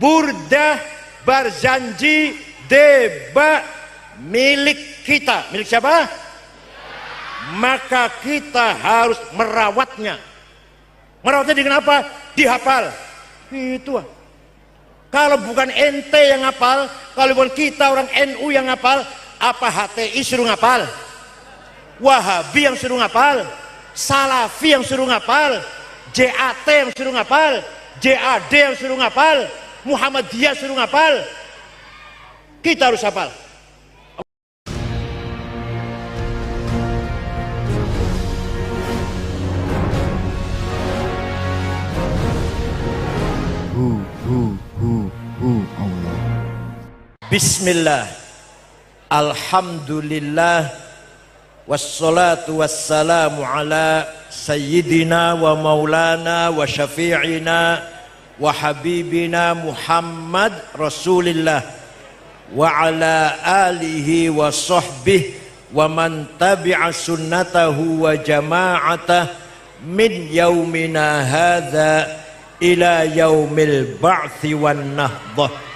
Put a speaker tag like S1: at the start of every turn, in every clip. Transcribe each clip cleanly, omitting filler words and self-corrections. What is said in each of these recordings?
S1: Burdah berjanji deba milik kita. Milik siapa? Maka kita harus merawatnya. Merawatnya dengan apa? Dihafal. Itu. Kalau bukan ente yang ngapal, kalau bukan kita orang NU yang ngapal, apa HTI suruh ngapal? Wahabi yang suruh ngapal? Salafi yang suruh ngapal? JAT yang suruh ngapal? JAD yang suruh ngapal? Muhammadiyah suruh ngapal? Kita harus hafal.
S2: Allah.
S1: Bismillah, alhamdulillah, wassalatu wassalamu ala sayyidina wa maulana wa syafi'ina wa habibina Muhammad Rasulillah wa ala alihi wa sahbihi wa man tabi'a sunnatahu wa jama'atah min yaumina hadha ila yaumil ba'thi wan nahdah.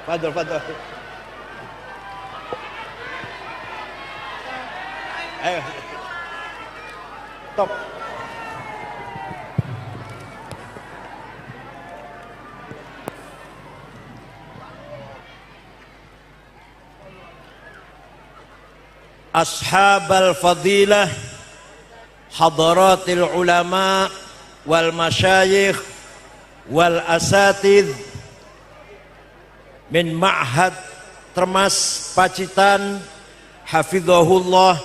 S1: Fadol, fadol. Ayo. Top. Ashabal fadilah, hadaratil ulama wal masyayikh wal asatidh min ma'had Termas Pacitan hafizahullah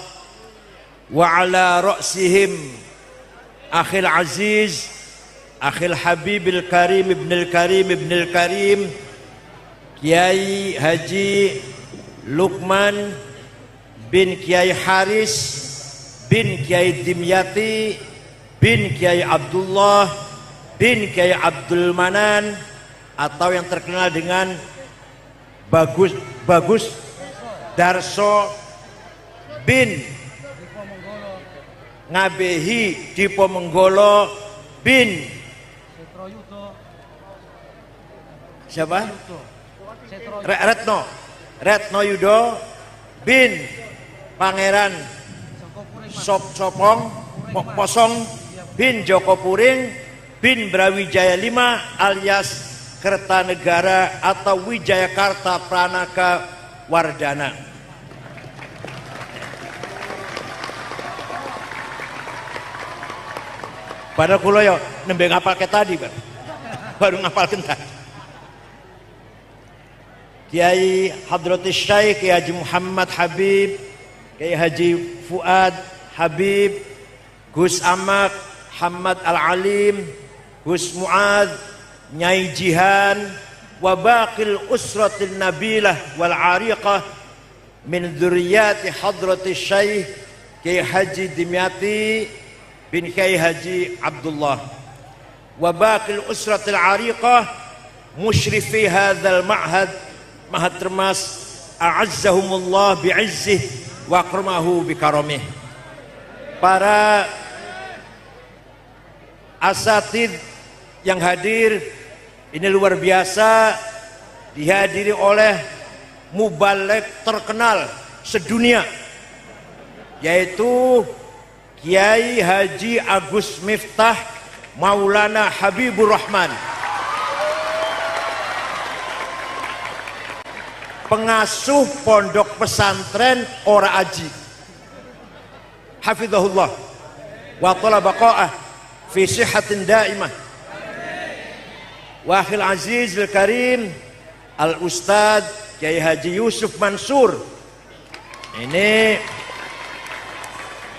S1: wa ala ra'sihim akhil aziz akhil habibil karim ibnil karim ibnil karim Kiai Haji Lukman bin Kiai Haris bin Kiai Dimyati bin Kiai Abdullah bin Kiai Abdul Manan atau yang terkenal dengan Bagus Darso bin Ngabehi Dipo Menggolo bin siapa? Retno Yudo bin Pangeran Sopong Posong bin Joko Puring bin Brawijaya 5 alias Kertanegara atau Wijayakarta Pranaka Wardana. Padahal kulo yo nembe ngapal ke tadi, Pak. Baru ngapal kentar. Kiai Hadratus Syekh Kiai Haji Muhammad Habib, Kiai Haji Fuad Habib, Gus Amak Hamad Al-Alim, Gus Muad, Nyai Jihan, wa baqil usratil nabilah wal ariqah min dzurriyyati hadratis Syekh Kiai Haji Dimyati bin Kiai Haji Abdullah wa baqil usratil ariqah musyrifi hadzal ma'had Ma'had Termas a'azzahumullah bi'izzih wa akramahu bikaramih. Para asatid yang hadir ini luar biasa, dihadiri oleh mubalek terkenal sedunia, yaitu Kiai Haji Agus Miftah Maulana Habibur Rahman, pengasuh pondok pesantren Ora Aji, hafizahullah wa thala baqa'ah fi sihhatin daimah. Wakhil Aziz Al-Karim Al-Ustad Kiai Haji Yusuf Mansur, ini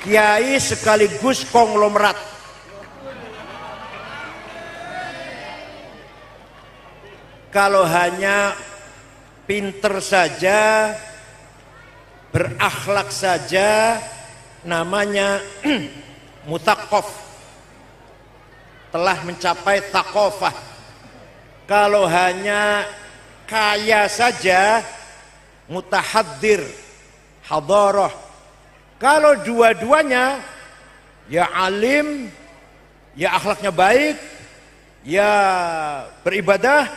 S1: kiai sekaligus konglomerat. Kalau hanya pinter saja, berakhlak saja, namanya mutaqqaf, telah mencapai taqofah. Kalau hanya kaya saja, mutahaddir, hadarah. Kalau dua-duanya, ya alim, ya akhlaknya baik, ya beribadah,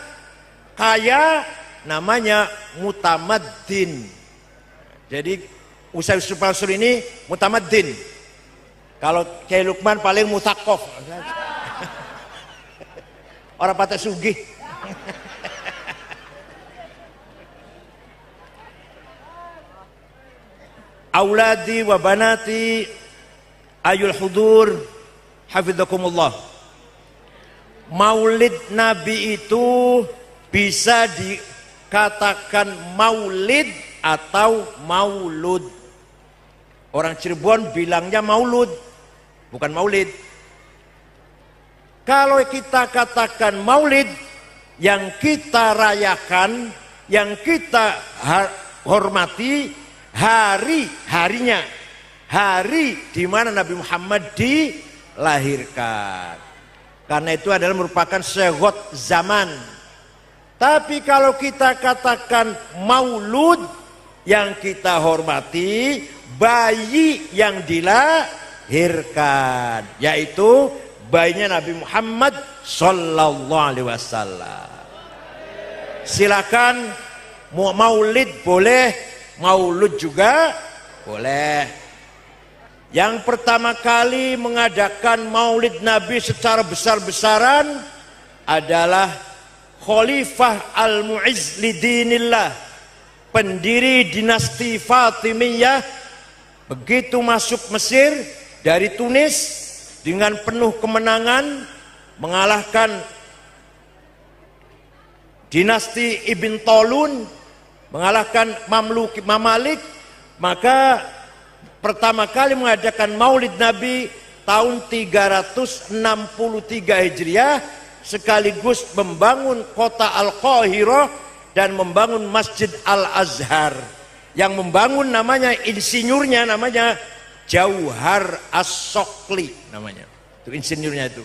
S1: kaya, namanya mutamaddin. Jadi Usaid Mansur ini mutamaddin. Kalau Kiai Lukman paling mutakof. Orang patah sugih. Auladi wa banati ayul hudur hafizakumullah. Maulid Nabi itu bisa dikatakan maulid atau maulud. Orang Cirebon bilangnya maulud, bukan maulid. Kalau kita katakan maulid, yang kita rayakan, yang kita hormati, hari-harinya, hari di mana Nabi Muhammad dilahirkan. Karena itu adalah merupakan segot zaman. Tapi kalau kita katakan maulud, yang kita hormati bayi yang dilahirkan, yaitu bayinya Nabi Muhammad sallallahu alaihi wasallam. Silakan maulid boleh, maulud juga boleh. Yang pertama kali mengadakan maulid Nabi secara besar-besaran adalah Khalifah Al-Mu'izz lidinillah, pendiri dinasti Fatimiyah. Begitu masuk Mesir dari Tunis dengan penuh kemenangan, mengalahkan dinasti Ibn Tolun, mengalahkan Mamalik, maka pertama kali mengadakan maulid Nabi tahun 363 Hijriah, sekaligus membangun kota Al-Qahirah dan membangun Masjid Al-Azhar. Yang membangun namanya, insinyurnya namanya Jauhar As-Sokli namanya, itu insinyurnya itu.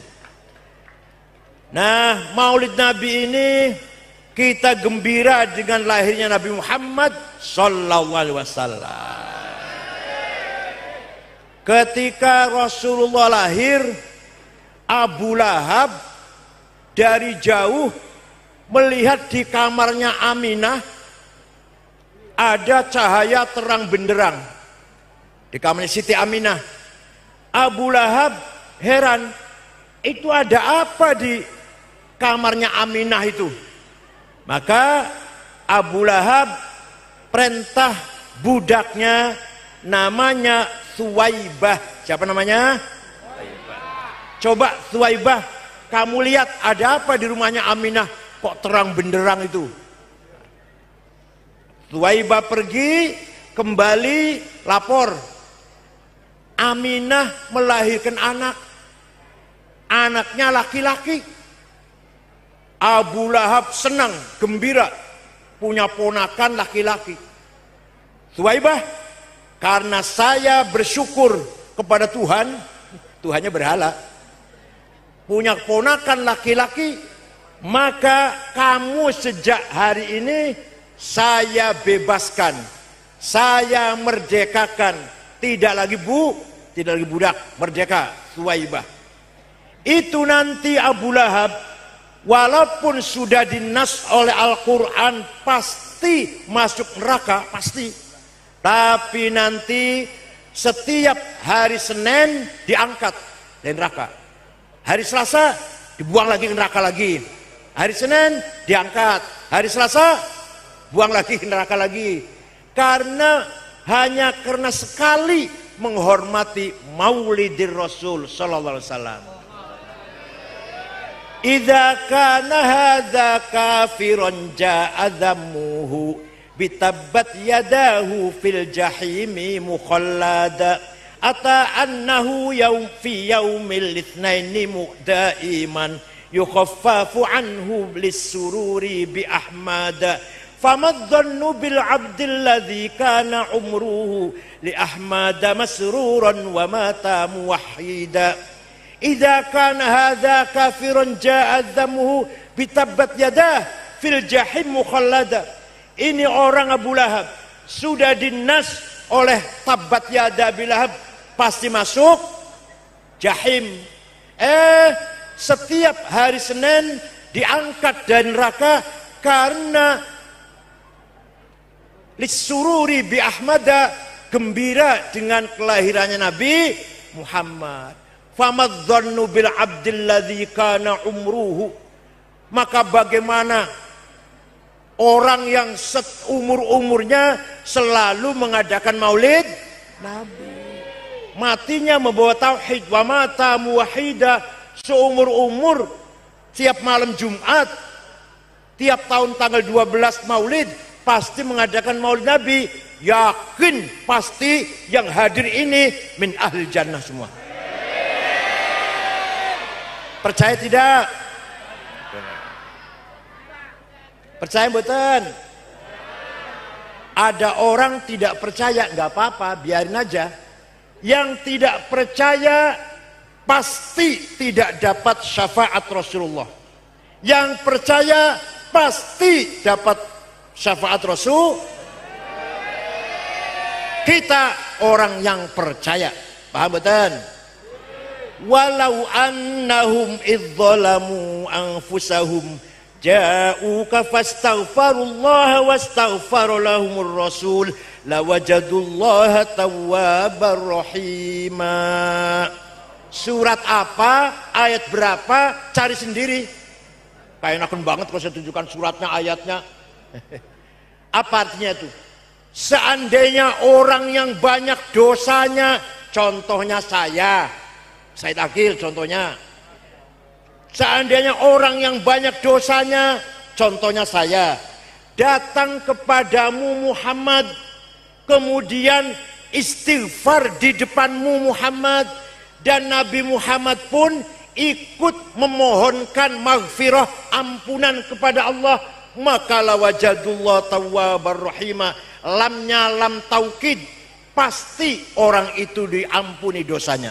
S1: Nah, maulid Nabi ini kita gembira dengan lahirnya Nabi Muhammad sallallahu alaihi wasallam. Ketika Rasulullah lahir, Abu Lahab dari jauh melihat di kamarnya Aminah ada cahaya terang benderang. Di kamarnya Siti Aminah. Abu Lahab heran, itu ada apa di kamarnya Aminah itu? Maka Abu Lahab perintah budaknya, namanya Suwaibah. Siapa namanya? Coba Suwaibah, kamu lihat ada apa di rumahnya Aminah, kok terang benderang itu? Suwaibah pergi, kembali lapor, Aminah melahirkan anak, anaknya laki-laki. Abu Lahab senang, gembira, punya ponakan laki-laki. Suwaibah, karena saya bersyukur kepada Tuhan, Tuhannya berhala, punya ponakan laki-laki, maka kamu sejak hari ini saya bebaskan, saya merdekakan, tidak lagi budak, merdeka. Suwaibah. Itu nanti Abu Lahab, walaupun sudah dinas oleh Al-Quran pasti masuk neraka, pasti, tapi nanti setiap hari Senin diangkat dari neraka, hari Selasa dibuang lagi ke neraka lagi, hari Senin diangkat, hari Selasa buang lagi ke neraka lagi, karena hanya karena sekali menghormati Maulidir Rasul sallallahu alaihi wasallam. Idza kana hadza kafiran ja'a dhammuhu bitabbat yadahu fil jahimi mukhallada ata annahu fi yaumil itsnaini mu'daiman yukhaffafu anhu lis-sururi bi ahmada famadhannu bil abdil ladzi kana umruhu li ahmada masruran wa mata muwahhida idza kana hadza kafiran ja'a dhammuhu bitabbat yadah fil jahim mukhallada. Ini orang Abu Lahab sudah dinas oleh tabat yada Abi Lahab, pasti masuk jahim. Setiap hari Senin diangkat dari neraka karena lisururi bi Ahmada, gembira dengan kelahirannya Nabi Muhammad. Famadzannu bil abdil ladzi kana umruhu. Maka bagaimana orang yang umur-umurnya selalu mengadakan maulid Nabi, matinya membawa tauhid, wa mata muwahhida, seumur-umur tiap malam Jumat, tiap tahun tanggal 12 maulid pasti mengadakan maulid Nabi. Yakin pasti yang hadir ini min ahli jannah semua. Percaya tidak? Percaya mboten? Ada orang tidak percaya, nggak apa-apa, biarin aja. Yang tidak percaya pasti tidak dapat syafaat Rasulullah. Yang percaya pasti dapat syafaat Rasul. Kita orang yang percaya, paham betul? Walau annahum idzalamu anfusahum ja'uka fastaghfarullaha wastaghfara lahumur rasul lawajadullaha tawwabar rahima. Surat apa, ayat berapa, cari sendiri. Kayak enakan banget kalau saya tunjukkan suratnya, ayatnya. Apa artinya itu? Seandainya orang yang banyak dosanya, contohnya saya Said Akil contohnya. Seandainya orang yang banyak dosanya, contohnya saya, datang kepadamu Muhammad, kemudian istighfar di depanmu Muhammad, dan Nabi Muhammad pun ikut memohonkan maghfirah, ampunan kepada Allah, maka lawajadullah tawwabar rahimah. Lamnya lam taukid, pasti orang itu diampuni dosanya.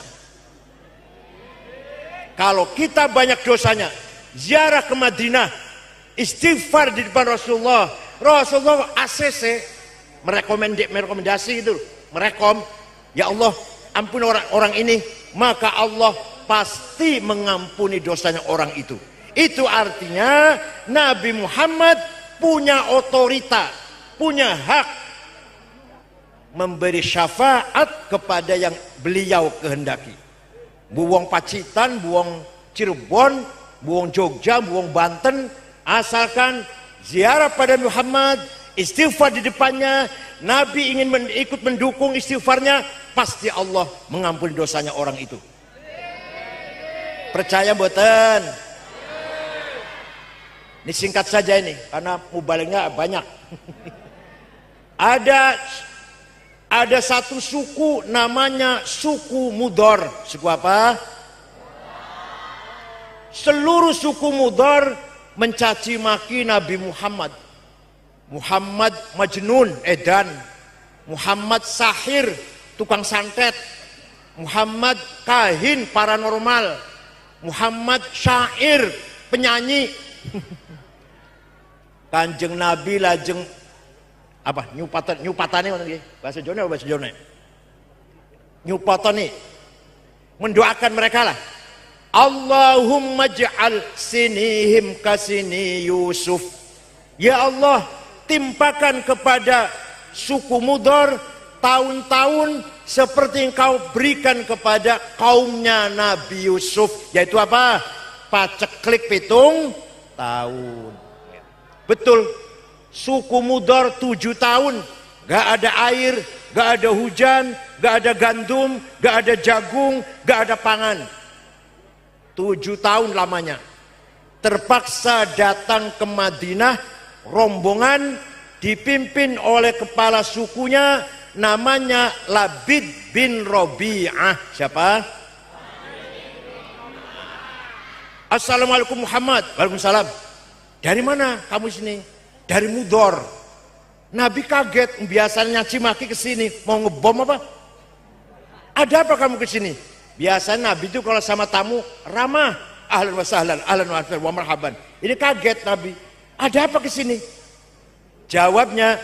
S1: Kalau kita banyak dosanya, ziarah ke Madinah, istighfar di depan Rasulullah, Rasulullah ACC merekomendasi itu, ya Allah ampuni orang ini, maka Allah pasti mengampuni dosanya orang itu. Itu artinya Nabi Muhammad punya otorita, punya hak memberi syafaat kepada yang beliau kehendaki. Buang Pacitan, buang Cirebon, buang Jogja, buang Banten, asalkan ziarah pada Muhammad, istighfar di depannya, Nabi ingin ikut mendukung istighfarnya, pasti Allah mengampuni dosanya orang itu. Percaya mboten? Ini singkat saja ini, karena mubalingnya banyak. Ada satu suku namanya suku Mudhar. Suku apa? Seluruh suku Mudhar mencaci maki Nabi Muhammad. Muhammad Majnun, edan. Muhammad sahir, tukang santet. Muhammad kahin paranormal. Muhammad syair, penyanyi. Kanjeng Nabi lajeng apa nyupatane bahasa Jawa bahasa Jawa nyupatane mendoakan mereka lah, Allahumma ja'al sinihim kasini Yusuf, ya Allah timpakan kepada suku Mudhar tahun-tahun seperti engkau berikan kepada kaumnya Nabi Yusuf, yaitu apa? Paceklik 7 tahun. Betul, suku Mudhar 7 tahun gak ada air, gak ada hujan, gak ada gandum, gak ada jagung, gak ada pangan. 7 tahun lamanya. Terpaksa datang ke Madinah, rombongan dipimpin oleh kepala sukunya namanya Labid bin Rabi'ah. Siapa? Assalamualaikum Muhammad. Waalaikumsalam. Dari mana kamu sini? Dari Mudhar. Nabi kaget, biasanya cimaki ke sini, mau ngebom apa? Ada apa kamu ke sini? Biasanya Nabi itu kalau sama tamu ramah, ahlan wa sahlan, ahlan wa marhaban. Ini kaget Nabi. Ada apa ke sini? Jawabnya,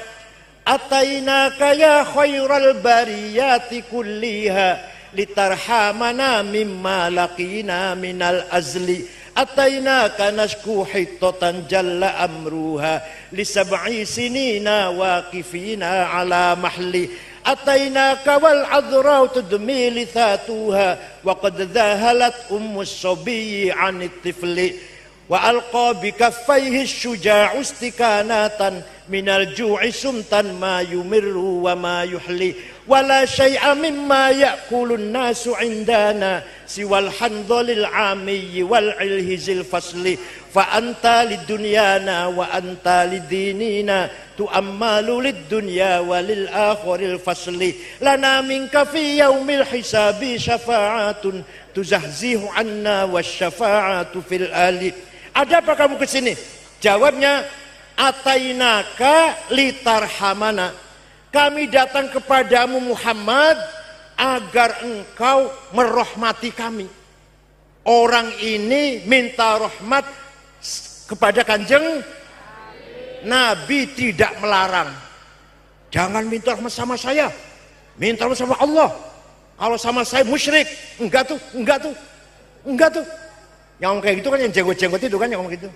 S1: atainaka ya khairal bariyati kulliha litarhamana mimma laqina minal azli. Atainaka nashku hittatan jalla amruha li sab'i sinina waqifina ala mahli. Atainaka wal adra tudmi lithatuha wa qad dhahalat ummus sabiyyi 'anit tifli wa alqa bi kaffayhi syuja'u istikanatan minal ju'i sumtan ma yumirru wa ma yuhli wala syai'a mimma ya'kulun nasu 'indana siwal handhalil 'amiyyi wal ilhizil fasli fa anta lidunyana wa anta lidinina tu'ammalu lid-dunya walil akhiril fasli lana minka fi yaumil hisabi syafa'atun tuzahzihu 'anna wasyafa'atu fil ali. Ada apa kamu ke sini? Jawabnya, atainaka litarhamana. Kami datang kepadamu Muhammad agar engkau merahmati kami. Orang ini minta rahmat kepada Kanjeng Nabi, tidak melarang. Jangan minta rahmat sama saya, minta rahmat sama Allah. Kalau sama saya musyrik. Enggak tuh. Yang ngomong kayak gitu kan yang jenggot-jenggot itu kan yang ngomong gitu.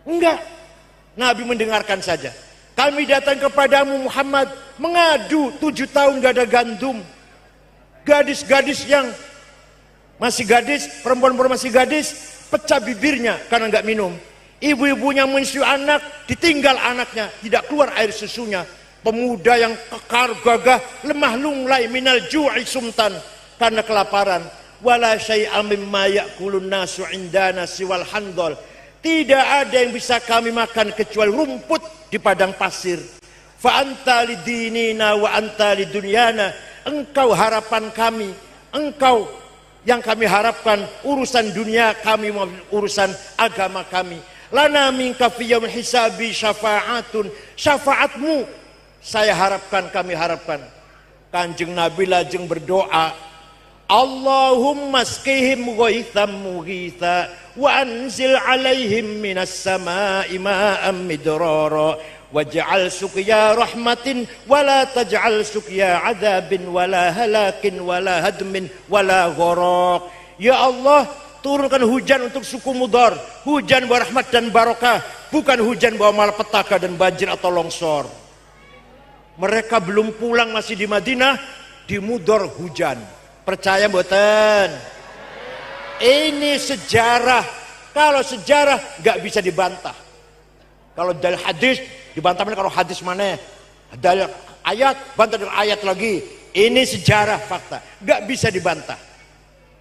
S1: Enggak. Nabi mendengarkan saja. Kami datang kepadamu Muhammad mengadu 7 tahun gak ada gandum. Gadis-gadis yang masih gadis, perempuan-perempuan masih gadis, pecah bibirnya karena nggak minum. Ibu-ibunya menyusui anak, ditinggal anaknya, tidak keluar air susunya. Pemuda yang kekar gagah, lemah lunglai minal ju'i sumtan, karena kelaparan. Wala syai'a mimma ya'kulun nasu indana siwal handol. Tidak ada yang bisa kami makan kecuali rumput di padang pasir. Fa anta lidinina wa anta lidunyana. Engkau harapan kami, engkau yang kami harapkan, urusan dunia kami, urusan agama kami. Lana minka fi yaumil hisabi syafa'atun. Syafaatmu saya harapkan, kami harapkan. Kanjeng Nabi lajeng berdoa, Allahumma skihim ghaitham mughitha wa anzil alaihim minas sama'i ma'am midrara waj'al suqya rahmatin wala taj'al suqya adzabin wala halakin wala hadmin wala gharaq. Ya Allah, turunkan hujan untuk suku Mudhar, hujan bawa rahmat dan barokah, bukan hujan bawa malapetaka dan banjir atau longsor. Mereka belum pulang, masih di Madinah, di Mudhar hujan. Percaya mboten? Ini sejarah. Kalau sejarah nggak bisa dibantah. Kalau dari hadis dibantah, kalau hadis mana? Dari ayat bantah dengan ayat lagi. Ini sejarah fakta, nggak bisa dibantah.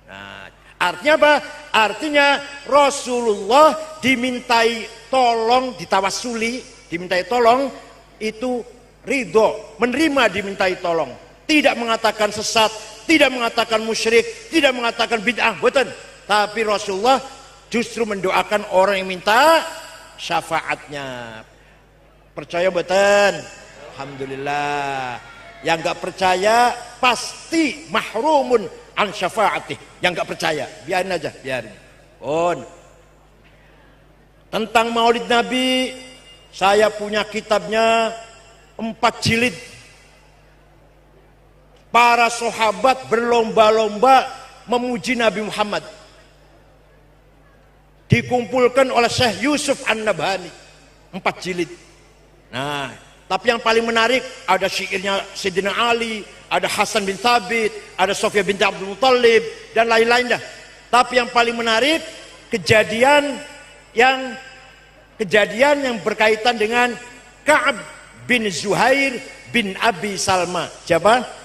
S1: Nah, artinya apa? Artinya Rasulullah dimintai tolong, ditawasuli, dimintai tolong, itu ridho, menerima dimintai tolong. Tidak mengatakan sesat, tidak mengatakan musyrik, tidak mengatakan bid'ah, betul. Tapi Rasulullah justru mendoakan orang yang minta syafaatnya. Percaya betul? Alhamdulillah. Yang nggak percaya pasti mahrumun an syafaatih. Yang nggak percaya, biarin aja, biarin. Tentang Maulid Nabi, saya punya kitabnya 4 jilid. Para sahabat berlomba-lomba memuji Nabi Muhammad. Dikumpulkan oleh Syekh Yusuf An-Nabhani, 4 jilid. Nah, tapi yang paling menarik ada syairnya Sayyidina Ali, ada Hasan bin Thabit, ada Sofia binti Abdul Muttalib, dan lain-lain dah. Tapi yang paling menarik kejadian yang berkaitan dengan Ka'ab bin Zuhair bin Abi Salma. Siapa?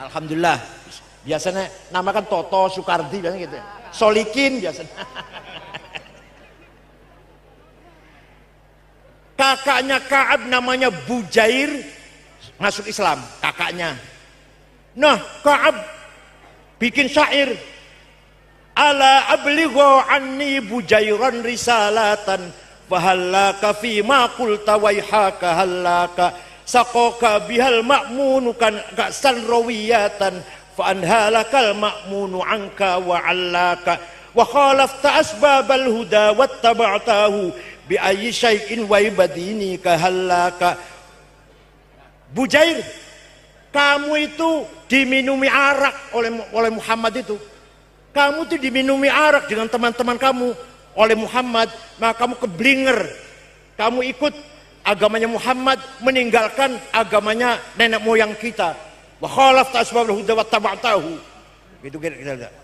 S1: Alhamdulillah. Biasanya namakan Toto, Sukardi, biasanya gitu. Solikin biasanya. Kakaknya Ka'ab namanya Bujair, masuk Islam, kakaknya. Nah, Ka'ab bikin syair. Ala ablighu anni Bujairan risalatan fahallaka fi ma qulta waihaka hallaka saqaka bihal ma'munu kan ka'san rawiyatan fa anhalakal ma'munu anka wa 'allaka wa khalafta asbabal huda wattaba'tahu bi ayyi syai'in wa ibadini kahallaka. Bujair, kamu itu diminumi arak oleh Muhammad itu. Kamu itu diminumi arak dengan teman-teman kamu oleh Muhammad, maka kamu keblinger. Kamu ikut agamanya Muhammad, meninggalkan agamanya nenek moyang kita. Wa khalafta asbabal huda wattaba'tahu. Gitu kira-kira.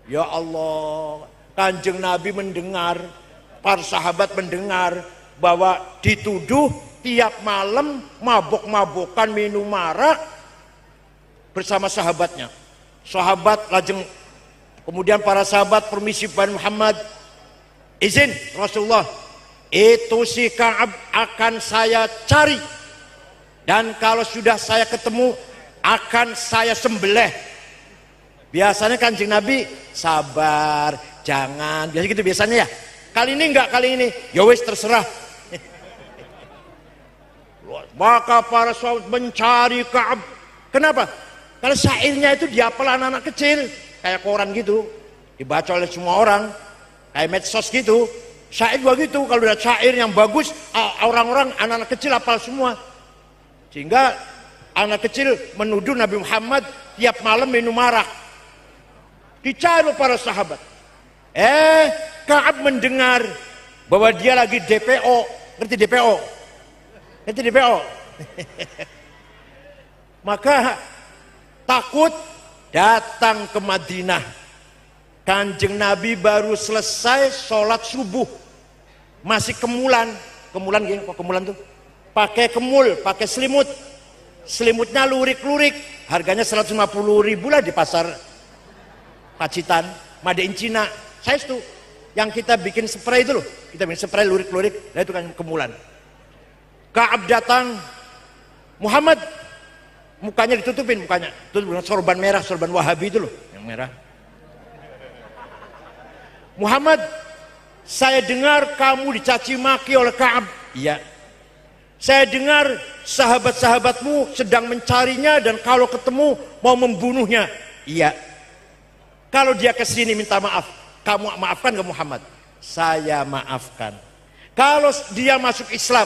S1: Ya Allah, Kanjeng Nabi mendengar, para sahabat mendengar bahwa dituduh tiap malam mabok-mabokan minum arak bersama sahabatnya. Sahabat lajeng, kemudian para sahabat permisi Tuhan Muhammad, izin Rasulullah, itu si Ka'ab akan saya cari, dan kalau sudah saya ketemu akan saya sembelih. Biasanya Kanjeng Nabi sabar, jangan, biasa gitu biasanya ya. Kali ini enggak, kali ini ya wis terserah. Maka para sahabat mencari Ka'ab. Kenapa? Karena syairnya itu dihafal anak-anak kecil, kayak koran gitu, dibaca oleh semua orang, kayak medsos gitu. Syair begitu, kalau ada syair yang bagus, orang-orang anak-anak kecil hafal semua. Sehingga anak kecil menuduh Nabi Muhammad tiap malam minum arak. Dicari para sahabat. Ka'ab mendengar bahwa dia lagi DPO. Ngerti DPO? Ngerti DPO? Maka takut datang ke Madinah. Kanjeng Nabi baru selesai sholat subuh, masih kemulan. Kemulan gini, kok kemulan tuh? Pakai kemul, pakai selimut. Selimutnya lurik-lurik, harganya 150.000 lah di pasar Pacitan, made in Cina. Size tuh, yang kita bikin spray itu loh, kita bikin spray lurik-lurik, nah itu kan kemulan. Ka'ab datang, Muhammad, mukanya ditutupin, mukanya tutup dengan sorban merah, sorban Wahabi itu loh, yang merah. Muhammad, saya dengar kamu dicaci maki oleh Ka'ab. Iya. Saya dengar sahabat-sahabatmu sedang mencarinya dan kalau ketemu mau membunuhnya. Iya. Kalau dia kesini minta maaf, kamu maafkan ke Muhammad? Saya maafkan. Kalau dia masuk Islam,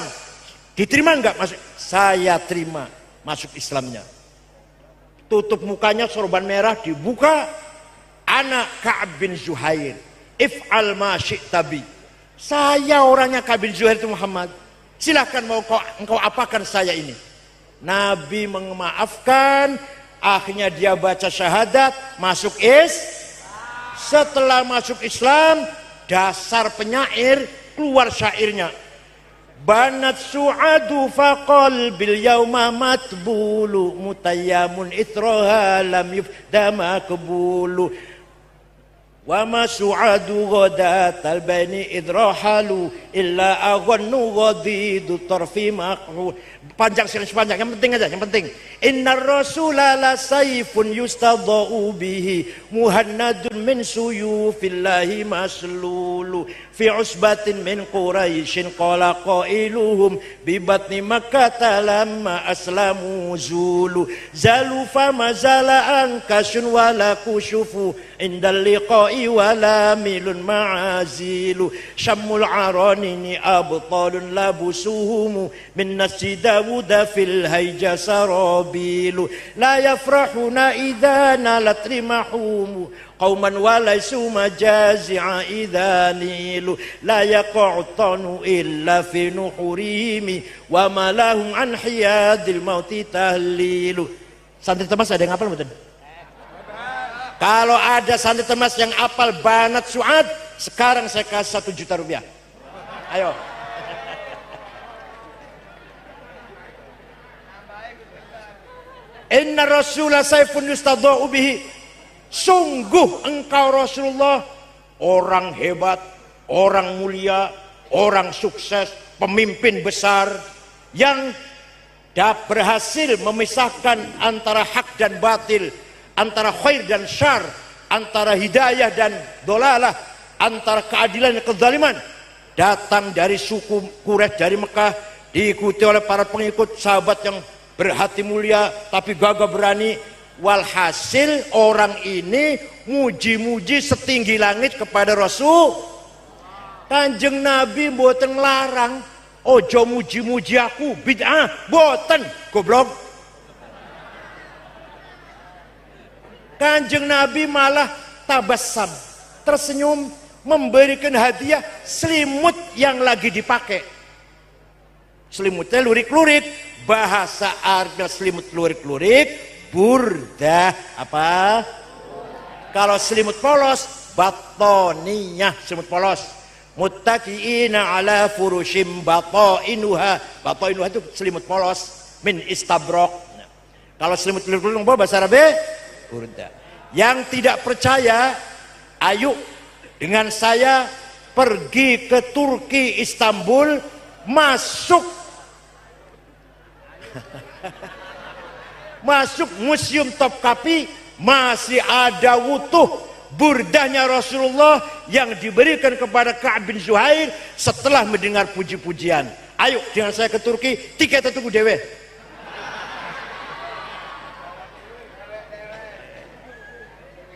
S1: diterima enggak masuk? Saya terima masuk Islamnya. Tutup mukanya sorban merah, dibuka. Anak Ka'ab bin Zuhair, if'al ma syi'ta bi. Saya orangnya Ka'ab bin Zuhair itu Muhammad. Silahkan mau engkau apakan saya ini. Nabi memaafkan. Akhirnya dia baca syahadat, masuk Setelah masuk Islam, dasar penyair, keluar syairnya. Banat su'adu faqal bil yauma matbulu mutayyamun itroha lam yufdama kebulu wa ma su'adu ghadatal baini idrahalu illa aghannu ghadidu tarfi maqhu. Panjang sekali, sepanjang, yang penting aja, yang penting. Innar rasula la sayfun yustadha'u bihi muhannadun min suyufillahi maslulu fi usbatin min quraishin qala qailuhum bi batni makkah lamma aslamu zulu zalu fama zala ankasun wala kushufu indal liqa'i wala milun ma'azilu syammul aranini abtalun labusuhumu min nasi Dawuda fil hayja sarabilu la yafrahuna idha nalat rimahumu qauman walaysu majazi'a idha nilu la yaqa'utanu illa fi nuhurihimi wa malahum an hiyadil mauti tahlilu. Santri Temas ada yang hafal betul? Kalau ada santri Temas yang hafal Banat Su'ad, sekarang saya kasih 1 juta rupiah. Ayo. Inna Rasulullah saifun yustadha'u bihi. Sungguh engkau Rasulullah orang hebat, orang mulia, orang sukses, pemimpin besar yang berhasil memisahkan antara hak dan batil, antara khair dan syar, antara hidayah dan dolalah, antara keadilan dan kezaliman. Datang dari suku Quraisy dari Mekah, diikuti oleh para pengikut sahabat yang berhati mulia tapi gagah berani. Walhasil orang ini muji-muji setinggi langit kepada Rasul. Kanjeng Nabi mboten larang, ojo muji-muji aku bid'ah, mboten, goblok. Kanjeng Nabi malah tabassam, tersenyum, memberikan hadiah selimut yang lagi dipakai. Selimutnya lurik-lurik, bahasa Arabnya selimut lurik-lurik, burdah apa? Kalau selimut polos, batoniyah, selimut polos. Muttaqiina ala furushim batainuha. Batainuha itu selimut polos min istabrok. Kalau selimut lurik-lurik bahasa Arab burdah. Yang tidak percaya, ayo dengan saya pergi ke Turki, Istanbul, masuk Museum Topkapi, masih ada utuh burdahnya Rasulullah yang diberikan kepada Ka'ab bin Zuhair setelah mendengar puji-pujian. Ayo dengan saya ke Turki, tiketnya tunggu dewe.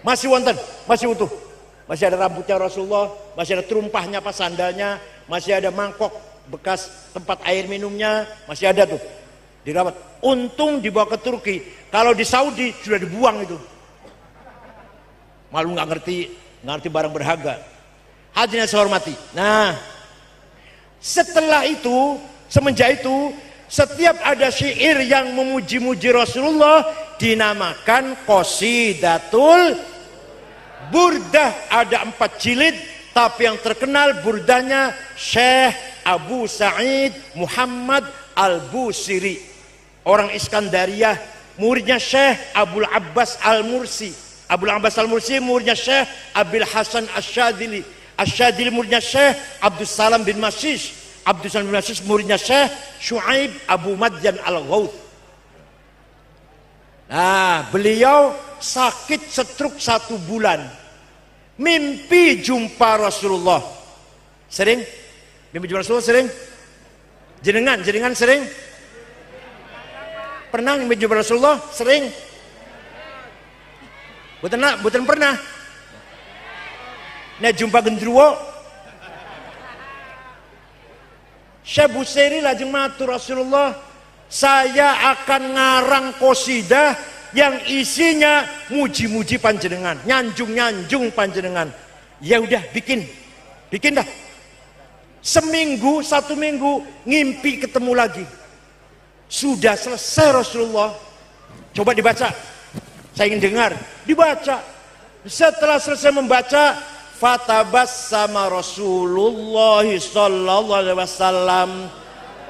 S1: Masih wonten, masih utuh. Masih ada rambutnya Rasulullah, masih ada terumpahnya pas sandalnya, masih ada mangkok bekas tempat air minumnya, masih ada tuh. Dirawat. Untung dibawa ke Turki. Kalau di Saudi sudah dibuang itu. Malu nggak ngerti barang berharga. Hadirin yang saya hormati. Nah, setelah itu, semenjak itu, setiap ada syair yang memuji-muji Rasulullah dinamakan Qasidatul Burdah. Ada 4 jilid, tapi yang terkenal burdahnya Syekh Abu Sa'id Muhammad Al-Busiri, orang Iskandariyah, muridnya Syekh Abul Abbas Al-Mursi. Abul Abbas Al-Mursi muridnya Syekh Abil Hasan Asyadili. Asyadili muridnya Syekh Abdus Salam bin Masih. Abdus Salam bin Masih muridnya Syekh Syuaib Abu Madyan Al-Ghawth. Nah, beliau sakit stroke 1 bulan. Mimpi jumpa Rasulullah. Sering? Mimpi jumpa Rasulullah sering? Jenengan sering? Pernah mimpi jumpa Rasulullah? Sering? Bukan pernah. Nah, jumpa gendruwo. Syekh Busiri lajeng matur, Rasulullah, saya akan ngarang qasidah yang isinya muji-muji panjenengan, nyanjung-nyanjung panjenengan. Ya udah, bikin dah. 1 minggu ngimpi ketemu lagi. Sudah selesai Rasulullah. Coba dibaca. Saya ingin dengar. Dibaca. Setelah selesai membaca, fatabassama Rasulullah sallallahu alaihi wasallam.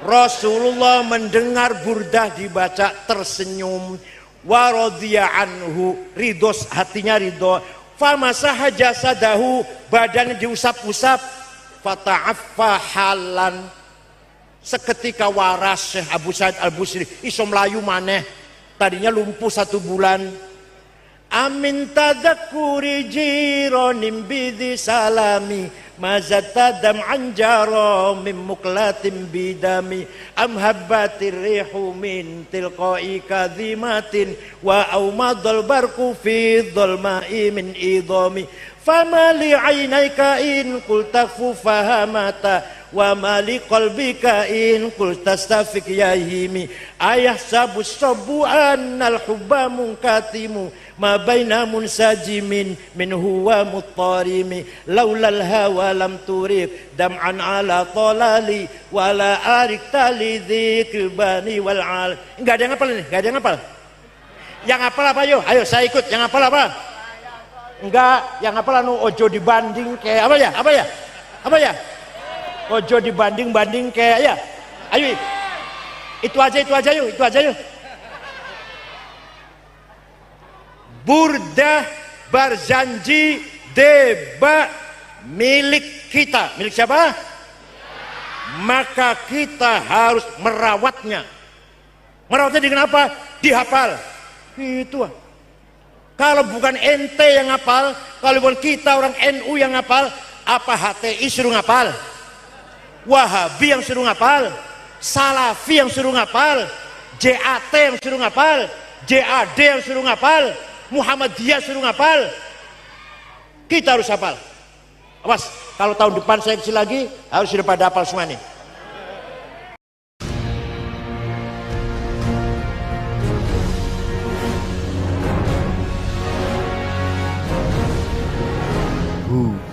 S1: Rasulullah mendengar burdah dibaca, tersenyum. Wa radhiya anhu, ridho, hatinya ridho. Famasaha jasadahu, badannya diusap-usap. Fata'affa halan, seketika waras Syekh Abu Sa'id Al-Busri, iso melayu maneh, tadinya lumpuh 1 bulan. Amin tadakuri jironim bidhi salami mazatadam anjaro min muklatim bidami am habbatir rihu min tilqai kadhimatin wa aumadul barku fi dhulma'i min idhami fama li aynaika in qultafu fahamata wa mali qalbika in qultastafik yahimi ayah sabus sabu'an al-hubba munkatimu ma baina munsajimin min huwa muttarimi laulal hawa lam turik dam'an ala talali wala arik tali dzikribani wal al. Enggak ada yang hafal ini, enggak ada yang hafal. Yang hafal apa yo? Ayo saya ikut. Yang hafal apa? Enggak, yang hafal anu ojo dibanding kayak apa ya? Apa ya? Ojo dibanding kayak ya. Ayo. Itu aja yuk. Burdah berjanji deba milik kita. Milik siapa? Maka kita harus merawatnya. Merawatnya dengan apa? Dihafal. Itu. Kalau bukan ente yang hafal, kalau bukan kita orang NU yang hafal, apa HTI suruh hafal? Wahabi yang suruh hafal? Salafi yang suruh ngapal, JAT yang suruh ngapal, JAD yang suruh ngapal, Muhammadiyah suruh ngapal. Kita harus hafal. Awas, kalau tahun depan saya kecil lagi, harus sudah pada hafal semua nih.
S2: Who